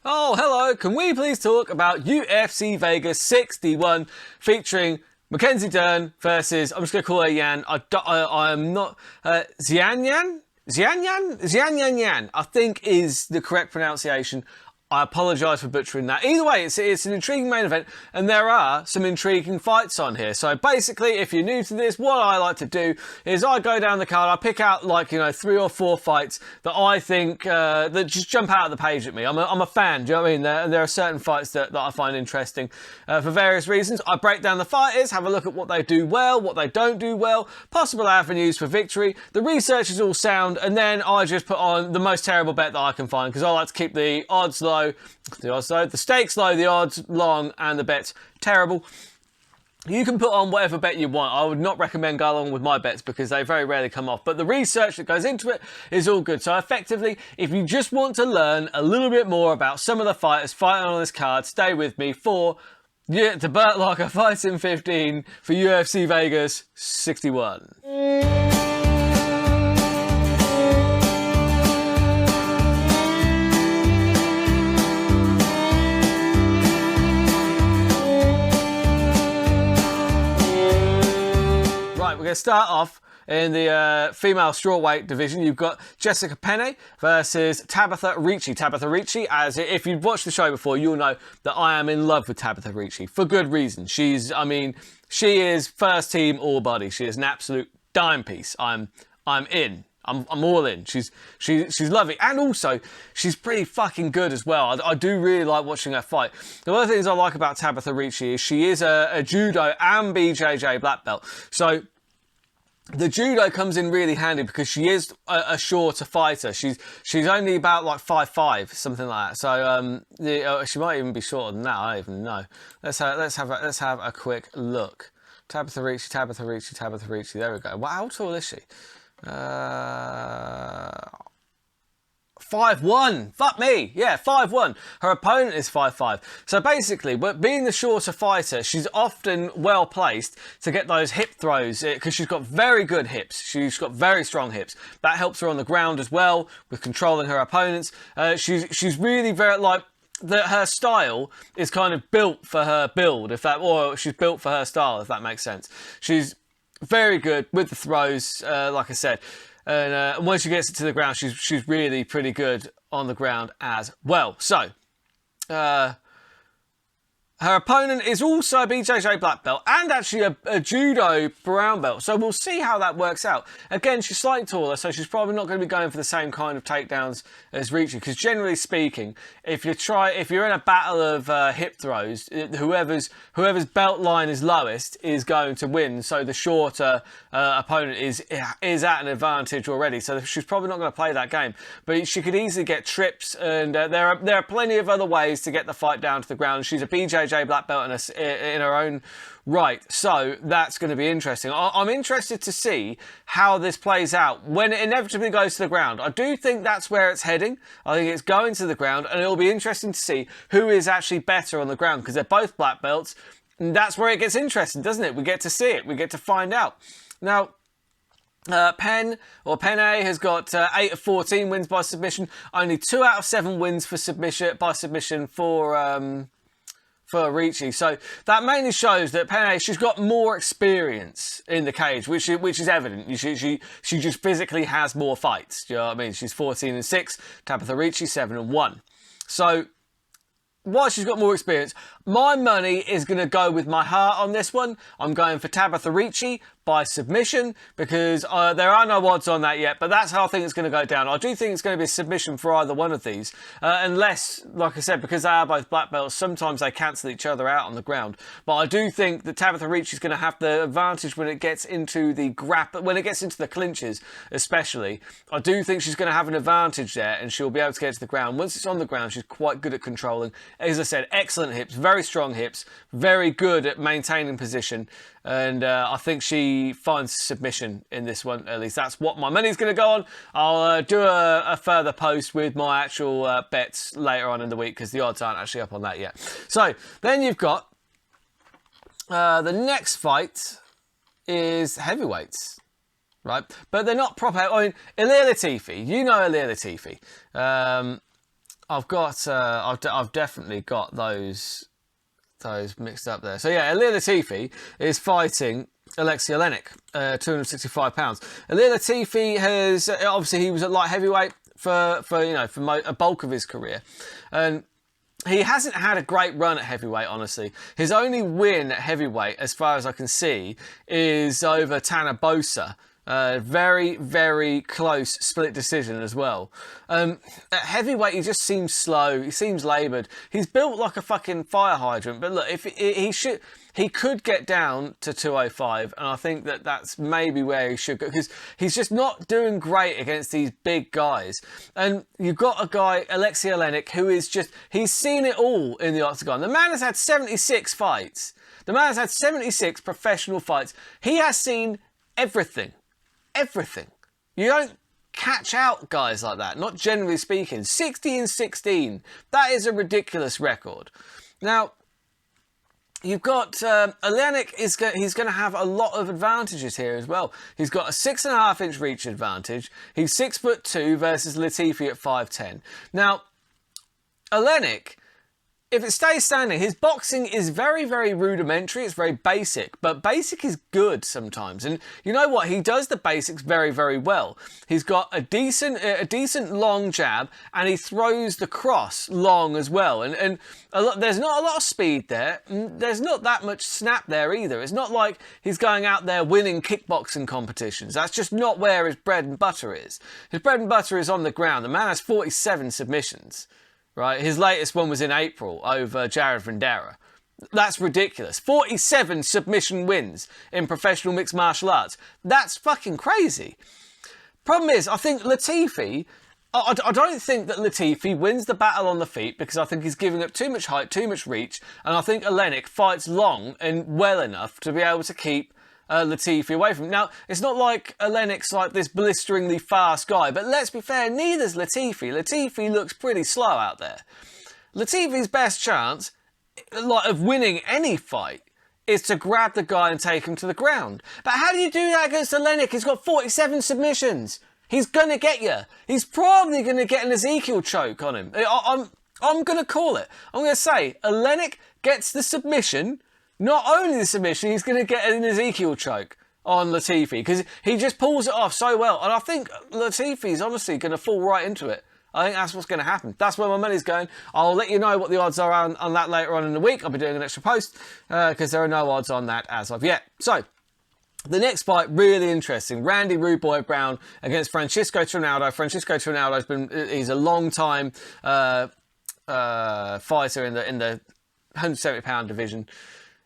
Oh, hello. Can we please talk about UFC Vegas 61 featuring Mackenzie Dern versus, I'm just going to call her Yan. I am not, Xinyan? Xinyan, I think is the correct pronunciation. I apologise for butchering that. Either way, it's an intriguing main event, and there are some intriguing fights on here. So basically, if you're new to this, what I like to do is I go down the card, I pick out 3 or 4 fights that I think that just jump out of the page at me. I'm a fan, do you know what I mean? There are certain fights that I find interesting for various reasons. I break down the fighters, have a look at what they do well, what they don't do well, possible avenues for victory. The research is all sound, and then I just put on the most terrible bet that I can find, because I like to keep the odds low. The stakes low, the odds long, and the bets terrible. You can put on whatever bet you want. I would not recommend going along with my bets because they very rarely come off. But the research that goes into it is all good. So effectively, if you just want to learn a little bit more about some of the fighters fighting on this card, stay with me for the Burt Locker Fights in 15 for UFC Vegas 61. We're going to start off in the female strawweight division. You've got Jessica Penne versus Tabitha Richie. Tabitha Richie, as if you've watched the show before, you'll know that I am in love with Tabitha Richie for good reason. She is first team all body. She is an absolute dime piece. I'm in. I'm all in. She's lovely, and also she's pretty fucking good as well. I do really like watching her fight. The other things I like about Tabitha Richie is she is a judo and BJJ black belt. So the judo comes in really handy because she is a shorter fighter. She's only about 5'5", something like that. So she might even be shorter than that. I don't even know. Let's have a quick look. Tabitha Richie. There we go. Wow, how tall is she? 5'1". Fuck me. Yeah, 5'1". Her opponent is 5'5". So basically, but being the shorter fighter, she's often well placed to get those hip throws because she's got very good hips. She's got very strong hips. That helps her on the ground as well with controlling her opponents. She's really very her style is kind of built for her build, or she's built for her style, if that makes sense. She's very good with the throws, like I said. And once she gets it to the ground, she's really pretty good on the ground as well. So, her opponent is also a BJJ black belt and actually a judo brown belt. So we'll see how that works out. Again, she's slightly taller, so she's probably not going to be going for the same kind of takedowns as Richie. Because generally speaking, if you're in a battle of hip throws, whoever's belt line is lowest is going to win. So the shorter opponent is at an advantage already. So she's probably not going to play that game. But she could easily get trips, and there are plenty of other ways to get the fight down to the ground. She's a BJJ black belt in her own right, so that's going to be interesting. I'm interested to see how this plays out when it inevitably goes to the ground. I do think that's where it's heading. I think it's going to the ground, and it'll be interesting to see who is actually better on the ground, because they're both black belts, and that's where it gets interesting, doesn't it? We get to see it, we get to find out. Now, Penne has got 8 of 14 wins by submission, only 2 out of 7 wins by submission for Richie. So that mainly shows that Penne, she's got more experience in the cage, which is evident. She just physically has more fights. Do you know what I mean? She's 14-6, Tabitha Richie 7-1. So while she's got more experience, my money is going to go with my heart on this one. I'm going for Tabitha Richie by submission because there are no odds on that yet, but that's how I think it's going to go down. I do think it's going to be a submission for either one of these, unless, like I said, because they are both black belts, sometimes they cancel each other out on the ground. But I do think that Tabitha Richie is going to have the advantage when it gets into the when it gets into the clinches, especially. I do think she's going to have an advantage there, and she'll be able to get to the ground. Once it's on the ground, she's quite good at controlling. As I said, excellent hips, very strong hips, very good at maintaining position. And I think she finds submission in this one. At least that's what my money's going to go on. I'll do a further post with my actual bets later on in the week because the odds aren't actually up on that yet. So then you've got the next fight is heavyweights, right? But they're not proper. I mean, Ilir Latifi. You know Ilir Latifi. I've definitely got those mixed up there. So yeah, Ilir Latifi is fighting Alexia, 265 pounds. Ilir Latifi has obviously he was at light heavyweight for a bulk of his career, and he hasn't had a great run at heavyweight, honestly. His only win at heavyweight, as far as I can see, is over Tanner Bosa. Very, very close split decision as well. At heavyweight, he just seems slow. He seems laboured. He's built like a fucking fire hydrant. But look, if he could get down to 205, and I think that's maybe where he should go, because he's just not doing great against these big guys. And you've got a guy, Alexia Lennox, who is he's seen it all in the octagon. The man has had 76 fights. The man has had 76 professional fights. He has seen everything. Everything. You don't catch out guys like that, not generally speaking. 60-16. That is a ridiculous record. Now, you've got Lennox he's going to have a lot of advantages here as well. He's got a 6.5-inch reach advantage. He's 6'2" versus Latifi at 5'10". Now, Lennox, if it stays standing, his boxing is very, very rudimentary. It's very basic, but basic is good sometimes. And you know what? He does the basics very, very well. He's got a decent long jab, and he throws the cross long as well. And there's not a lot of speed there. There's not that much snap there either. It's not like he's going out there winning kickboxing competitions. That's just not where his bread and butter is. His bread and butter is on the ground. The man has 47 submissions. Right, his latest one was in April over Jared Vendera. That's ridiculous. 47 submission wins in professional mixed martial arts. That's fucking crazy. Problem is, I think Latifi, I don't think that Latifi wins the battle on the feet, because I think he's giving up too much height, too much reach, and I think Lennox fights long and well enough to be able to keep Latifi away from him. Now, it's not like Lennox like this blisteringly fast guy, but let's be fair, neither's Latifi. Latifi looks pretty slow out there. Latifi's best chance of winning any fight is to grab the guy and take him to the ground. But how do you do that against Lennox? He's got 47 submissions. He's going to get you. He's probably going to get an Ezekiel choke on him. I'm going to call it. I'm going to say Lennox gets the submission. Not only the submission, he's going to get an Ezekiel choke on Latifi, because he just pulls it off so well. And I think Latifi's honestly going to fall right into it. I think that's what's going to happen. That's where my money's going. I'll let you know what the odds are on that later on in the week. I'll be doing an extra post because there are no odds on that as of yet. So, the next fight, really interesting. Randy Rude Boy Brown against Francisco Trinaldo. Francisco he's a long time fighter in the 170-pound division.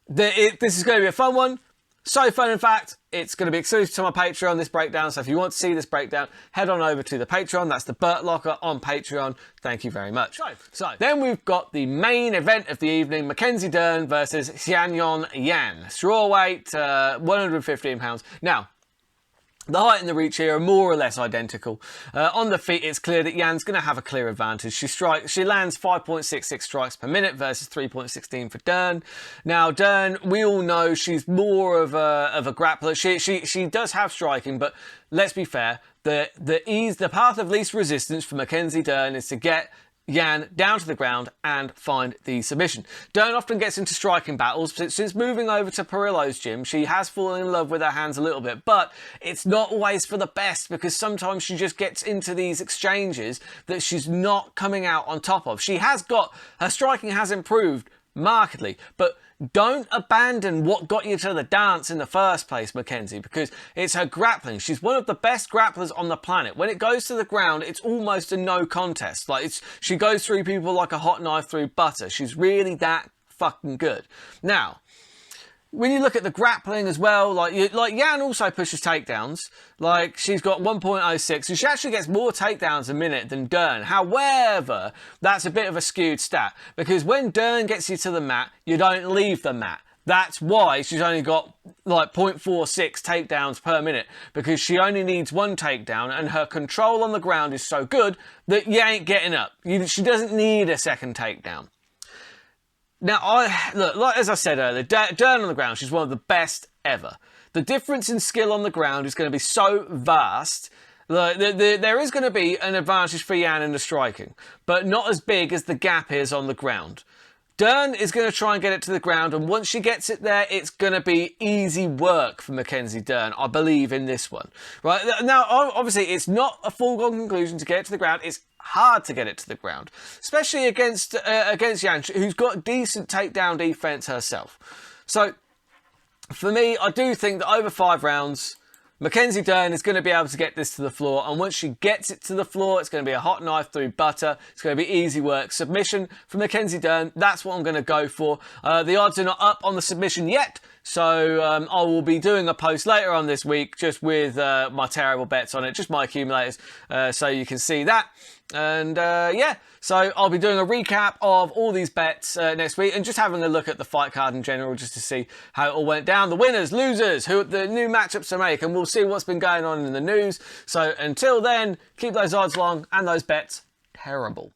This is going to be a fun one. So fun, in fact, it's going to be exclusive to my Patreon, this breakdown. So if you want to see this breakdown, head on over to the Patreon. That's the Burt Locker on Patreon. Thank you very much. So then we've got the main event of the evening, Mackenzie Dern versus Xinyan Yan. Strawweight, 115 pounds. Now, the height and the reach here are more or less identical. On the feet, it's clear that Yan's going to have a clear advantage. She lands 5.66 strikes per minute versus 3.16 for Dern. Now, Dern, we all know she's more of a grappler. She does have striking, but let's be fair. The path of least resistance for Mackenzie Dern is to get Yan down to the ground and find the submission. Dern often gets into striking battles. Since moving over to Perillo's gym, she has fallen in love with her hands a little bit, but it's not always for the best, because sometimes she just gets into these exchanges that she's not coming out on top of. Her striking has improved markedly, but don't abandon what got you to the dance in the first place, Mackenzie, because it's her grappling. She's one of the best grapplers on the planet. When it goes to the ground, it's almost a no contest. She goes through people like a hot knife through butter. She's really that fucking good. Now, when you look at the grappling as well, like Yan also pushes takedowns. Like, she's got 1.06, and she actually gets more takedowns a minute than Dern. However, that's a bit of a skewed stat, because when Dern gets you to the mat, you don't leave the mat. That's why she's only got like 0.46 takedowns per minute, because she only needs one takedown, and her control on the ground is so good that you ain't getting up. She doesn't need a second takedown. Now, as I said earlier, Dern on the ground, she's one of the best ever. The difference in skill on the ground is going to be so vast There is going to be an advantage for Yan in the striking, but not as big as the gap is on the ground. Dern is going to try and get it to the ground, and once she gets it there, it's going to be easy work for Mackenzie Dern, I believe, in this one. Right now, obviously, it's not a foregone conclusion to get it to the ground. It's hard to get it to the ground, especially against Yan, who's got decent takedown defense herself. So, for me, I do think that over 5 rounds, Mackenzie Dern is going to be able to get this to the floor, and once she gets it to the floor, it's going to be a hot knife through butter. It's going to be easy work. Submission for Mackenzie Dern, that's what I'm going to go for. The odds are not up on the submission yet, so I will be doing a post later on this week just with my terrible bets on it, just my accumulators, so you can see that. And yeah, so I'll be doing a recap of all these bets next week and just having a look at the fight card in general just to see how it all went down. The winners, losers, who the new matchups to make, and we'll see what's been going on in the news. So until then, keep those odds long and those bets terrible.